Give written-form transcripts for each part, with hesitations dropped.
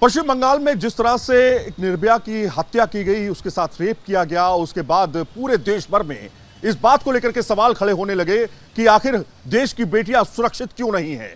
पश्चिम बंगाल में जिस तरह से एक निर्भया की हत्या की गई, उसके साथ रेप किया गया, उसके बाद पूरे देश भर में इस बात को लेकर के सवाल खड़े होने लगे कि आखिर देश की बेटियां सुरक्षित क्यों नहीं है।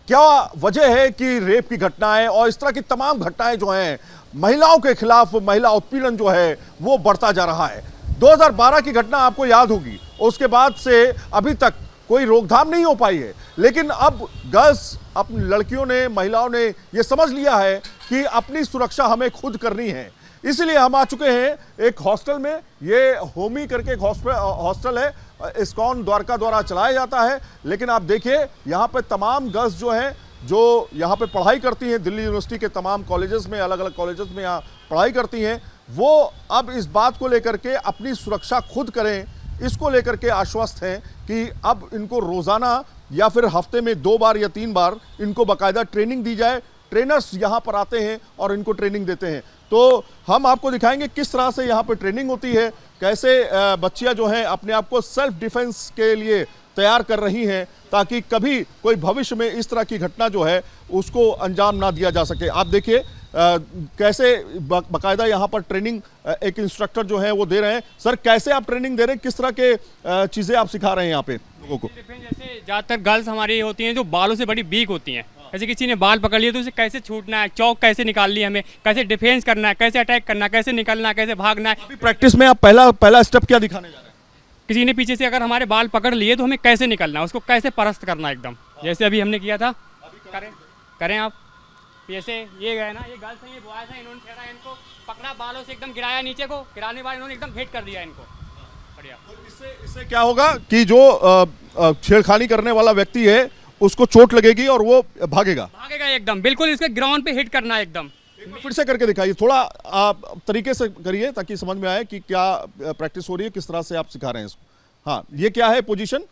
क्या वजह है कि रेप की घटनाएं और इस तरह की तमाम घटनाएं जो हैं, महिलाओं के खिलाफ महिला उत्पीड़न जो है वो बढ़ता जा रहा है। 2012 की घटना आपको याद होगी, उसके बाद से अभी तक कोई रोकथाम नहीं हो पाई है। लेकिन अब गर्ल्स, अपनी लड़कियों ने, महिलाओं ने ये समझ लिया है कि अपनी सुरक्षा हमें खुद करनी है। इसलिए हम आ चुके हैं एक हॉस्टल में। ये होमी करके एक हॉस्टल है, इस्कॉन द्वारका द्वारा चलाया जाता है। लेकिन आप देखिए यहाँ पे तमाम गर्ल्स जो हैं, जो यहाँ पे पढ़ाई करती हैं, दिल्ली यूनिवर्सिटी के तमाम कॉलेजेस में, अलग अलग कॉलेजेस में यहाँ पढ़ाई करती हैं, वो अब इस बात को लेकर के अपनी सुरक्षा खुद करें, इसको लेकर के आश्वस्त हैं कि अब इनको रोज़ाना या फिर हफ्ते में 2 बार या 3 बार इनको बाकायदा ट्रेनिंग दी जाए। ट्रेनर्स यहाँ पर आते हैं और इनको ट्रेनिंग देते हैं। तो हम आपको दिखाएंगे किस तरह से यहाँ पर ट्रेनिंग होती है, कैसे बच्चियाँ जो हैं अपने आप को सेल्फ डिफेंस के लिए तैयार कर रही हैं, ताकि कभी कोई भविष्य में इस तरह की घटना जो है उसको अंजाम ना दिया जा सके। आप देखिए कैसे बाकायदा यहाँ पर ट्रेनिंग एक इंस्ट्रक्टर जो है वो दे रहे हैं। सर, कैसे आप ट्रेनिंग दे रहे हैं, किस तरह के चीज़ें आप सिखा रहे हैं यहाँ पे लोगों को? जैसे ज़्यादातर गर्ल्स हमारी होती हैं जो बालों से बड़ी वीक होती हैं। जैसे किसी ने बाल पकड़ लिए तो उसे कैसे छूटना है, चौक कैसे निकालनी है, हमें कैसे डिफेंस करना है, कैसे अटैक करना है, कैसे निकलना है, कैसे भागना है। अभी प्रैक्टिस में आप पहला स्टेप क्या दिखाने जा रहे हैं? किसी ने पीछे से अगर हमारे बाल पकड़ लिए तो हमें कैसे निकलना है, उसको कैसे परास्त करना है एकदम, जैसे अभी हमने किया था। करें आप। जैसे ये गए ना, ये गर्ल्स हैं, ये बॉयज हैं, इन्होंने ठहरा, इनको पकड़ा, बालों से एकदम गिराया नीचे को, गिराने बाद इन्होंने एकदम हिट कर दिया इनको। बढ़िया। इससे क्या होगा कि जो छेड़खानी करने वाला व्यक्ति है उसको चोट लगेगी और वो भागेगा एकदम, बिल्कुल इसके ग्राउंड पे हिट करना है एकदम। फिर से करके दिखाइए, थोड़ा आप तरीके से करिए ताकि समझ में आए कि क्या प्रैक्टिस हो रही है, किस तरह से आप सिखा रहे हैं इसको। हाँ, ये क्या है पोजीशन?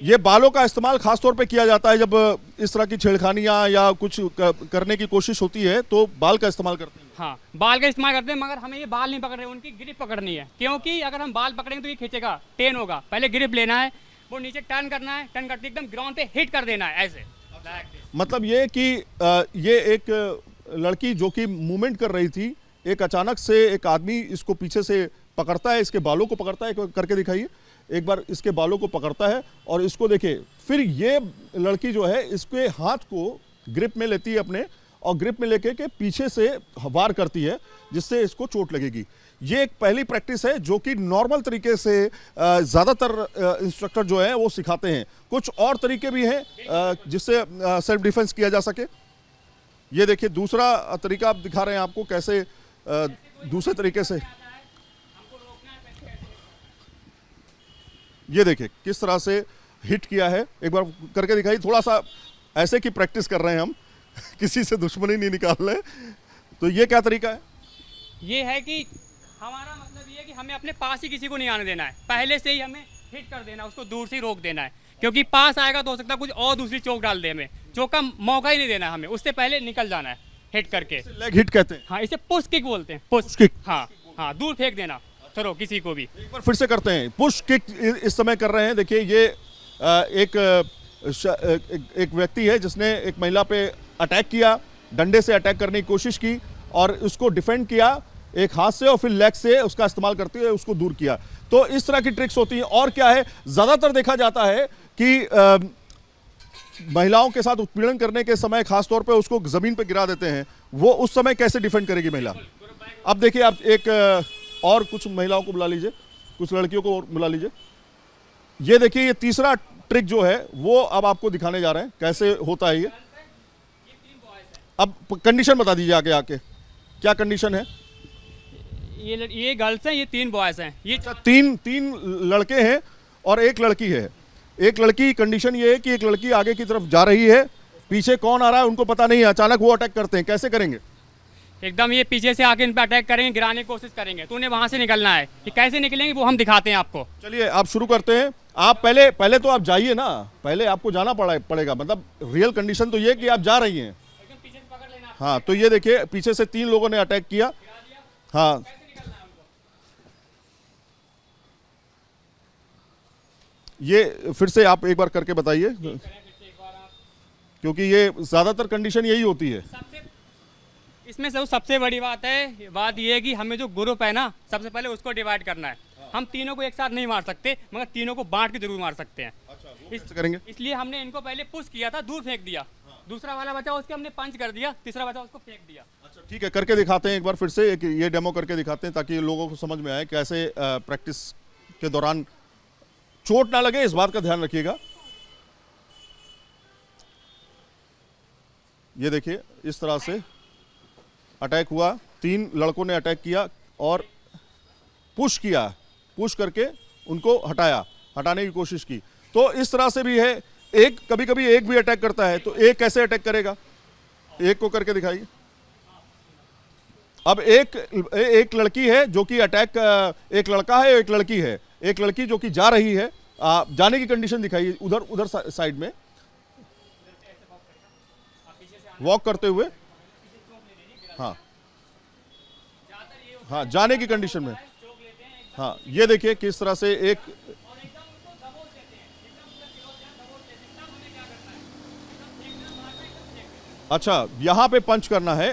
ये बालों का इस्तेमाल खास तौर पे किया जाता है जब इस तरह की छेड़खानियां या कुछ करने की कोशिश होती है तो बाल का इस्तेमाल करते हैं। हाँ, बाल का इस्तेमाल करते हैं, मगर हमें ये बाल नहीं पकड़ रहे, उनकी ग्रिप पकड़नी है। क्योंकि अगर हम बाल पकड़ेंगे तो ये खींचेगा, टेन होगा। पहले ग्रिप लेना है, वो नीचे टर्न करना है, टर्न करके एकदम ग्राउंड पे हिट कर देना है ऐसे। मतलब ये कि ये एक लड़की जो कि मूवमेंट कर रही थी, एक अचानक से एक आदमी इसको पीछे से पकड़ता है, इसके बालों को पकड़ता है। करके दिखाइए एक बार, इसके बालों को पकड़ता है और इसको देखिए, फिर ये लड़की जो है इसके हाथ को ग्रिप में लेती है अपने, और ग्रिप में लेके के पीछे से वार करती है जिससे इसको चोट लगेगी। ये एक पहली प्रैक्टिस है जो कि नॉर्मल तरीके से ज़्यादातर इंस्ट्रक्टर जो है वो सिखाते हैं। कुछ और तरीके भी हैं जिससे सेल्फ डिफेंस किया जा सके। ये देखिए दूसरा तरीका आप दिखा रहे हैं आपको, कैसे दूसरे तरीके से। ये देखिए किस तरह से हिट किया है, एक बार करके दिखाइए। थोड़ा सा ऐसे की प्रैक्टिस कर रहे हैं हम किसी से दुश्मनी नहीं निकाल रहे। तो ये क्या तरीका है? ये है कि हमारा मतलब ये है कि हमें अपने पास ही किसी को नहीं आने देना है, पहले से ही हमें हिट कर देना, उसको दूर से ही रोक देना है। क्योंकि पास आएगा तो हो सकता है कुछ और दूसरी चोक डाल दे, हमें चोक का मौका ही नहीं देना है, हमें उससे पहले निकल जाना है हिट करके। लेग हिट कहते हैं। हाँ, इसे पुश किक बोलते हैं। Push kick. हाँ हाँ, दूर फेंक देना थ्रो किसी को भी। एक बार फिर से करते हैं, पुश किक इस समय कर रहे हैं। देखिए ये एक व्यक्ति है जिसने एक महिला पे अटैक किया, डंडे से अटैक करने की कोशिश की और उसको डिफेंड किया एक हाथ से, और फिर लेग से उसका इस्तेमाल करते हुए उसको दूर किया। तो इस तरह की ट्रिक्स होती हैं। और क्या है, ज़्यादातर देखा जाता है कि महिलाओं के साथ उत्पीड़न करने के समय खासतौर पे उसको ज़मीन पे गिरा देते हैं। वो उस समय कैसे डिफेंड करेगी महिला? अब देखिए, आप एक और कुछ महिलाओं को बुला लीजिए, कुछ लड़कियों को बुला लीजिए। ये देखिए, ये तीसरा ट्रिक जो है वो अब आपको दिखाने जा रहे हैं कैसे होता है ये। अब कंडीशन बता दीजिए आगे आके, क्या कंडीशन है? ये गर्ल्स हैं, ये 3 बॉयज हैं। ये तीन लड़के हैं और एक लड़की है। एक लड़की, कंडीशन ये है कि एक लड़की आगे की तरफ जा रही है, पीछे कौन आ रहा है उनको पता नहीं है, अचानक वो अटैक करते हैं। कैसे करेंगे? एकदम ये पीछे से आके इन पे अटैक करेंगे, गिराने की कोशिश करेंगे, तो उन्हें वहां से निकलना है। कि कैसे निकलेंगे वो हम दिखाते हैं आपको। चलिए आप शुरू करते हैं। आप पहले तो आप जाइए ना, पहले आपको जाना पड़ेगा। मतलब रियल कंडीशन तो ये कि आप जा रही हैं। एकदम पीछे से पकड़ लेना। हाँ, तो ये देखिए पीछे से 3 लोगों ने अटैक किया। हाँ, ये फिर से आप एक बार करके बताइए क्योंकि ये ज़्यादातर कंडीशन यही होती है। इसमें सबसे बड़ी बात ये है कि हमें जो ग्रुप है ना, सबसे पहले उसको डिवाइड करना है। हम तीनों को एक साथ नहीं मार सकते, मगर तीनों को बांट के जरूर मार सकते हैं। करेंगे इसलिए हमने इनको पहले पुश किया था, दूर फेंक दिया, दूसरा वाला बचा उसके हमने पंच कर दिया, तीसरा बचा उसको फेंक दिया। अच्छा ठीक है, करके दिखाते हैं एक बार फिर से, एक ये डेमो करके दिखाते हैं ताकि लोगों को समझ में आए कैसे प्रैक्टिस के दौरान चोट ना लगे, इस बात का ध्यान रखिएगा। ये देखिए इस तरह से अटैक हुआ, 3 लड़कों ने अटैक किया और पुश किया, पुश करके उनको हटाने की कोशिश की। तो इस तरह से भी है, एक कभी कभी एक भी अटैक करता है, तो एक कैसे अटैक करेगा, एक को करके दिखाइए। अब एक लड़की है जो कि अटैक, एक लड़का है एक लड़की है, एक लड़की जो कि जा रही है, जाने की कंडीशन दिखाइए उधर साइड में वॉक करते हुए, हाँ जाने की कंडीशन में। हाँ ये देखिए किस तरह से एक, अच्छा यहाँ पे पंच करना है।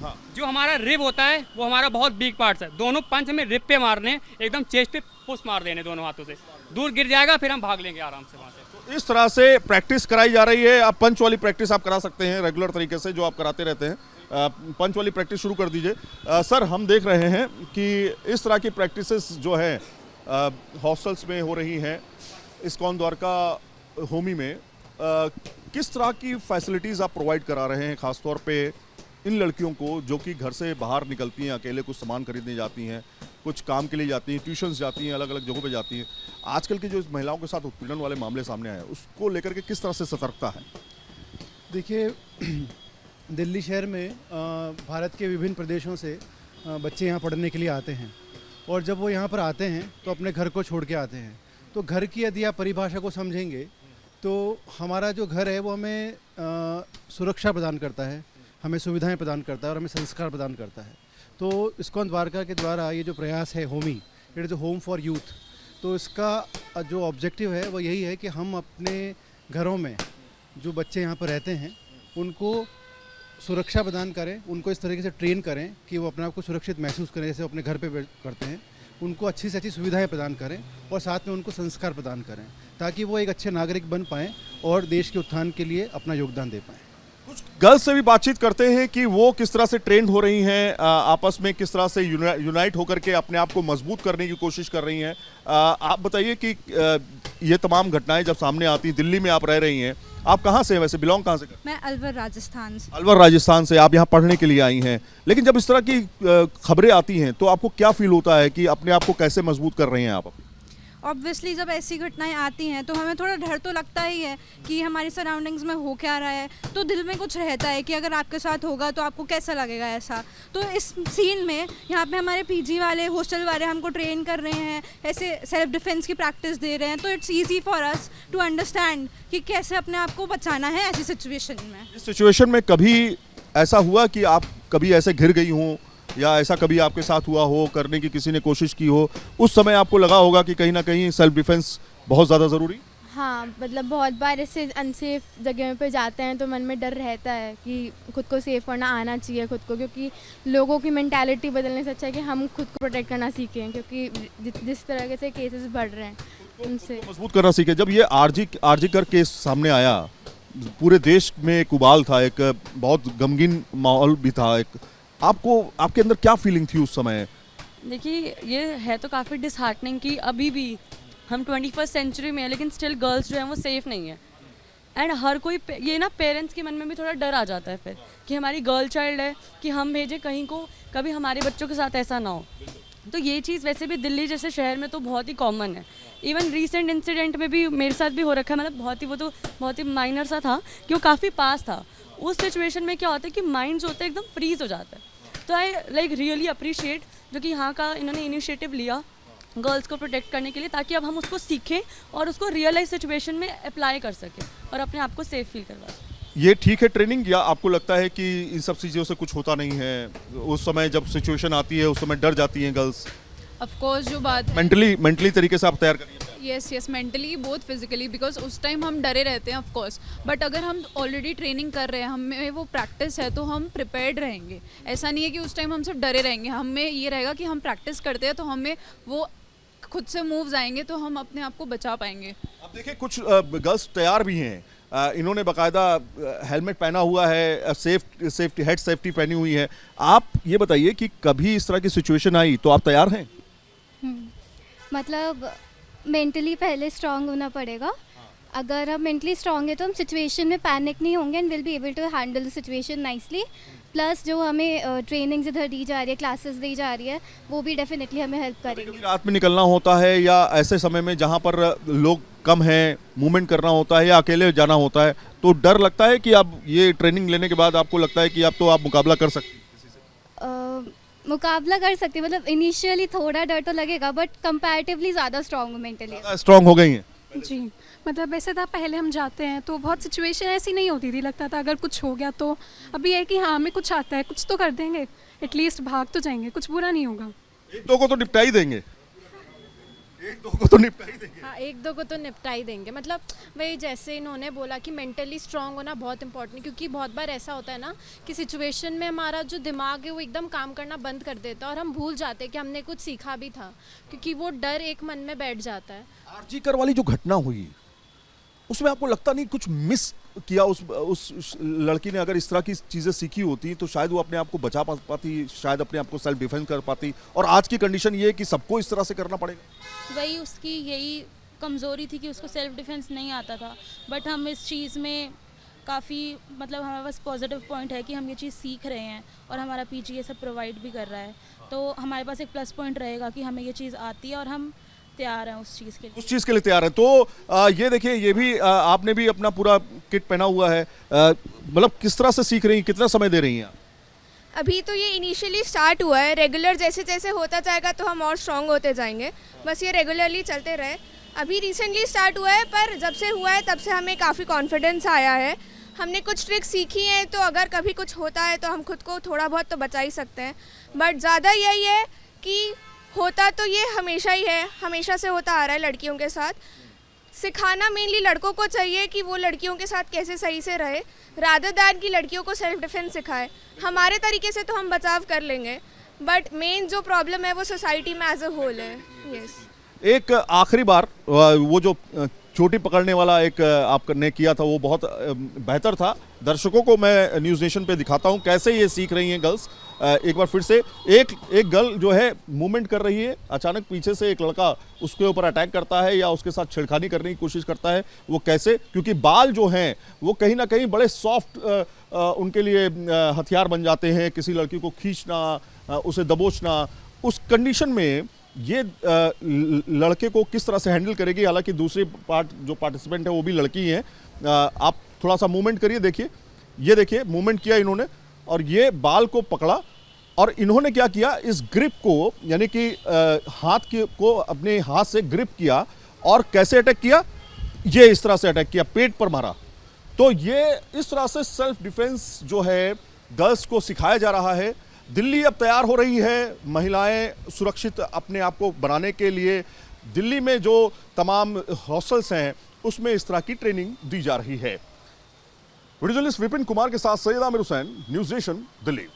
हाँ जो हमारा रिब होता है वो हमारा बहुत वीक पार्ट है, दोनों पंच हमें रिब पे मारने, एकदम चेस्ट पे पुश मार देने दोनों हाथों से, दूर गिर जाएगा फिर हम भाग लेंगे आराम से वहाँ से। तो इस तरह से प्रैक्टिस कराई जा रही है। आप पंच वाली प्रैक्टिस आप करा सकते हैं रेगुलर तरीके से, जो आप कराते रहते हैं। पंच वाली प्रैक्टिस शुरू कर दीजिए। सर हम देख रहे हैं कि इस तरह की प्रैक्टिसेस जो है हॉस्टल्स में हो रही हैं, इस्कॉन द्वारका होमी में किस तरह की फैसिलिटीज़ आप प्रोवाइड करा रहे हैं, ख़ासतौर पे इन लड़कियों को जो कि घर से बाहर निकलती हैं, अकेले कुछ सामान खरीदने जाती हैं, कुछ काम के लिए जाती हैं, ट्यूशन्स जाती हैं, अलग अलग जगहों पे जाती हैं। आजकल के जो महिलाओं के साथ उत्पीड़न वाले मामले सामने आए हैं, उसको लेकर के किस तरह से सतर्कता है? देखिए दिल्ली शहर में भारत के विभिन्न प्रदेशों से बच्चे यहाँ पढ़ने के लिए आते हैं, और जब वो यहाँ पर आते हैं तो अपने घर को छोड़ के आते हैं। तो घर की यदि आप परिभाषा को समझेंगे तो हमारा जो घर है वो हमें सुरक्षा प्रदान करता है, हमें सुविधाएं प्रदान करता है और हमें संस्कार प्रदान करता है। तो इस्कॉन द्वारका के द्वारा ये जो प्रयास है Homi, it is home for youth, तो इसका जो ऑब्जेक्टिव है वो यही है कि हम अपने घरों में जो बच्चे यहाँ पर रहते हैं उनको सुरक्षा प्रदान करें, उनको इस तरीके से ट्रेन करें कि वो अपने आप को सुरक्षित महसूस करें जैसे अपने घर पे करते हैं, उनको अच्छी से अच्छी सुविधाएं प्रदान करें और साथ में उनको संस्कार प्रदान करें ताकि वो एक अच्छे नागरिक बन पाएँ और देश के उत्थान के लिए अपना योगदान दे पाएँ। कुछ गर्ल्स से भी बातचीत करते हैं कि वो किस तरह से ट्रेंड हो रही हैं, आपस में किस तरह से यूनाइट होकर के अपने आप को मजबूत करने की कोशिश कर रही हैं। आप बताइए कि ये तमाम घटनाएं जब सामने आती हैं, दिल्ली में आप रह रही हैं, आप कहाँ से हैं वैसे, बिलोंग कहाँ से करते हैं? मैं अलवर राजस्थान से। अलवर राजस्थान से आप यहाँ पढ़ने के लिए आई हैं, लेकिन जब इस तरह की खबरें आती हैं तो आपको क्या फील होता है कि अपने आप को कैसे मजबूत कर रही हैं आप? ऑब्वियसली जब ऐसी घटनाएं आती हैं तो हमें थोड़ा डर तो लगता ही है कि हमारी सराउंडिंग्स में हो क्या रहा है, तो दिल में कुछ रहता है कि अगर आपके साथ होगा तो आपको कैसा लगेगा ऐसा। तो इस सीन में यहाँ पे हमारे पीजी वाले, हॉस्टल वाले हमको ट्रेन कर रहे हैं, ऐसे सेल्फ डिफेंस की प्रैक्टिस दे रहे हैं, तो it's easy for us to understand कि कैसे अपने आप को बचाना है ऐसी सिचुएशन में। इस सिचुएशन में कभी ऐसा हुआ कि आप कभी ऐसे घिर गई हों या ऐसा कभी आपके साथ हुआ हो, करने की किसी ने कोशिश की हो, उस समय आपको लगा होगा कि कहीं ना कहीं सेल्फ डिफेंस बहुत ज़्यादा ज़रूरी? हाँ, मतलब बहुत बार ऐसे अनसेफ जगह पे जाते हैं तो मन में डर रहता है कि खुद को सेफ करना आना चाहिए खुद को, क्योंकि लोगों की मेंटालिटी बदलने से अच्छा है कि हम खुद को प्रोटेक्ट करना सीखें, क्योंकि जिस तरह से केसेस बढ़ रहे हैं उनसे मजबूत करना सीखें। जब ये आरजी कर केस सामने आया, पूरे देश में एक उबाल था, एक बहुत गमगीन माहौल भी था, एक आपके अंदर क्या फीलिंग थी उस समय? देखिए ये है तो काफ़ी डिसहार्टनिंग कि अभी भी हम 21st सेंचुरी में है लेकिन स्टिल गर्ल्स जो है वो सेफ़ नहीं है। एंड हर कोई ये ना पेरेंट्स के मन में भी थोड़ा डर आ जाता है फिर कि हमारी गर्ल चाइल्ड है कि हम भेजें कहीं को, कभी हमारे बच्चों के साथ ऐसा ना हो। तो ये चीज़ वैसे भी दिल्ली जैसे शहर में तो बहुत ही कॉमन है। इवन रीसेंट इंसिडेंट में भी मेरे साथ भी हो रखा है, मतलब बहुत ही माइनर सा था कि वो काफ़ी पास था। उस सिचुएशन में क्या होता है कि माइंड्स होते हैं एकदम फ्रीज हो जाता है। तो आई लाइक रियली अप्रिशिएट जो कि यहाँ का इन्होंने इनिशिएटिव लिया गर्ल्स को प्रोटेक्ट करने के लिए, ताकि अब हम उसको सीखें और उसको रियल लाइफ सिचुएशन में अप्लाई कर सकें और अपने आप को सेफ फील करवा सकें। ये ठीक है ट्रेनिंग, या आपको लगता है कि इन सब चीज़ों से कुछ होता नहीं है? उस समय जब सिचुएशन आती है उस समय डर जाती हैं गर्ल्स? ऑफ कोर्स जो बात मेंटली तरीके से आप तैयार करिए। Yes mentally both physically, because उस टाइम हम डरे रहते हैं ऑफ कोर्स, बट अगर हम ऑलरेडी ट्रेनिंग कर रहे हैं, हमें वो प्रैक्टिस है, तो हम प्रिपेयर्ड रहेंगे। ऐसा नहीं है कि उस टाइम हम सिर्फ डरे रहेंगे, हमें ये रहेगा कि हम प्रैक्टिस करते हैं तो हमें वो खुद से मूव्स आएंगे तो हम अपने आप को बचा पाएंगे। अब देखिए कुछ गर्ल्स तैयार भी हैं, इन्होंने बाकायदा हेलमेट पहना हुआ है, सेफ्टी हेड सेफ्टी पहनी हुई है। आप ये बताइए कि कभी इस तरह की सिचुएशन आई तो आप तैयार हैं? मतलब मेंटली पहले स्ट्रांग होना पड़ेगा। अगर हम मेंटली स्ट्रांग है तो हम सिचुएशन में पैनिक नहीं होंगे and will be able to handle the situation nicely. Plus जो हमें ट्रेनिंग्स इधर दी जा रही है, क्लासेस दी जा रही है, वो भी डेफिनेटली हमें हेल्प करेंगे। रात में निकलना होता है या ऐसे समय में जहाँ पर लोग कम हैं, मूवमेंट करना होता है या अकेले जाना होता है, तो डर लगता है कि अब ये ट्रेनिंग लेने के बाद आपको लगता है कि अब तो आप मुकाबला कर सकते हैं? मुकाबला कर सकते हैं, मतलब इनिशियली थोड़ा डर तो लगेगा बट कंपैरेटिवली ज़्यादा स्ट्रांग मेंटली। स्ट्रांग हो गई हैं? जी, मतलब ऐसे था पहले हम जाते हैं तो बहुत सिचुएशन ऐसी नहीं होती थी, लगता था अगर कुछ हो गया तो। अभी है कि हाँ हमें कुछ आता है, कुछ तो कर देंगे, एटलीस्ट भाग तो जाएंगे, कुछ बुरा नहीं होगा। एक दो को तो निपटा ही देंगे, एक दो को तो निपटा ही देंगे। हाँ, एक दो को तो निपटा ही देंगे। मतलब वही जैसे इन्होंने बोला कि मेंटली स्ट्रांग होना बहुत इंपॉर्टेंट है, क्योंकि बहुत बार ऐसा होता है ना कि सिचुएशन में हमारा जो दिमाग है वो एकदम काम करना बंद कर देता है और हम भूल जाते हैं कि हमने कुछ सीखा भी था, क्योंकि वो डर एक मन में बैठ जाता है। आरजी कर वाली जो घटना हुई उसमें आपको लगता नहीं कुछ मिस किया? उस लड़की ने अगर इस तरह की चीजें सीखी होती तो शायद वो अपने आप को बचा पाती, शायद अपने आप को सेल्फ डिफेंस कर पाती। और आज की कंडीशन ये है कि सबको इस तरह से करना पड़ेगा। वही उसकी यही कमज़ोरी थी कि उसको सेल्फ डिफेंस नहीं आता था, बट हम इस चीज़ में काफ़ी मतलब हमारे पास पॉजिटिव पॉइंट है कि हम ये चीज़ सीख रहे हैं और हमारा पीजी ये सब प्रोवाइड भी कर रहा है, तो हमारे पास एक प्लस पॉइंट रहेगा कि हमें ये चीज़ आती है और हम तैयार हैं उस चीज़ के लिए। उस चीज़ के लिए तैयार है। तो ये देखिए, ये भी आपने भी अपना पूरा किट पहना हुआ है, मतलब किस तरह से सीख रही हैं, कितना समय दे रही हैं आप? अभी तो ये इनिशियली स्टार्ट हुआ है, रेगुलर जैसे जैसे होता जाएगा तो हम और स्ट्रॉन्ग होते जाएंगे, बस ये रेगुलरली चलते रहे। अभी रिसेंटली स्टार्ट हुआ है, पर जब से हुआ है तब से हमें काफ़ी कॉन्फिडेंस आया है। हमने कुछ ट्रिक्स सीखी हैं, तो अगर कभी कुछ होता है तो हम खुद को थोड़ा बहुत तो बचा ही सकते हैं। बट ज़्यादा यही है कि होता तो ये हमेशा ही है, हमेशा से होता आ रहा है लड़कियों के साथ। सिखाना मेनली लड़कों को चाहिए कि वो लड़कियों के साथ कैसे सही से रहे, रादर दैन की लड़कियों को सेल्फ डिफेंस सिखाए। हमारे तरीके से तो हम बचाव कर लेंगे, बट मेन जो प्रॉब्लम है वो सोसाइटी में एज अ होल है। यस, एक आखिरी बार वो जो चोटी पकड़ने वाला एक आपने किया था वो बहुत बेहतर था। दर्शकों को मैं न्यूज़ नेशन पे दिखाता हूँ कैसे ये सीख रही हैं गर्ल्स। एक बार फिर से एक गर्ल जो है मूवमेंट कर रही है, अचानक पीछे से एक लड़का उसके ऊपर अटैक करता है या उसके साथ छेड़खानी करने की कोशिश करता है। वो कैसे, क्योंकि बाल जो हैं वो कहीं ना कहीं बड़े सॉफ्ट उनके लिए हथियार बन जाते हैं। किसी लड़की को खींचना, उसे दबोचना, उस कंडीशन में ये लड़के को किस तरह से हैंडल करेगी। हालांकि दूसरी जो पार्टिसिपेंट है वो भी लड़की हैं। आप थोड़ा सा मूवमेंट करिए, देखिए, ये देखिए मूवमेंट किया इन्होंने और ये बाल को पकड़ा और इन्होंने क्या किया, इस ग्रिप को यानी कि हाथ को अपने हाथ से ग्रिप किया और कैसे अटैक किया, ये इस तरह से अटैक किया, पेट पर मारा। तो ये इस तरह से सेल्फ डिफेंस जो है गर्ल्स को सिखाया जा रहा है। दिल्ली अब तैयार हो रही है महिलाएं सुरक्षित अपने आप को बनाने के लिए। दिल्ली में जो तमाम हॉस्टल्स हैं उसमें इस तरह की ट्रेनिंग दी जा रही है। वीडियो जर्नलिस्ट विपिन कुमार के साथ सैयद आमिर हुसैन, न्यूज़ नेशन, दिल्ली।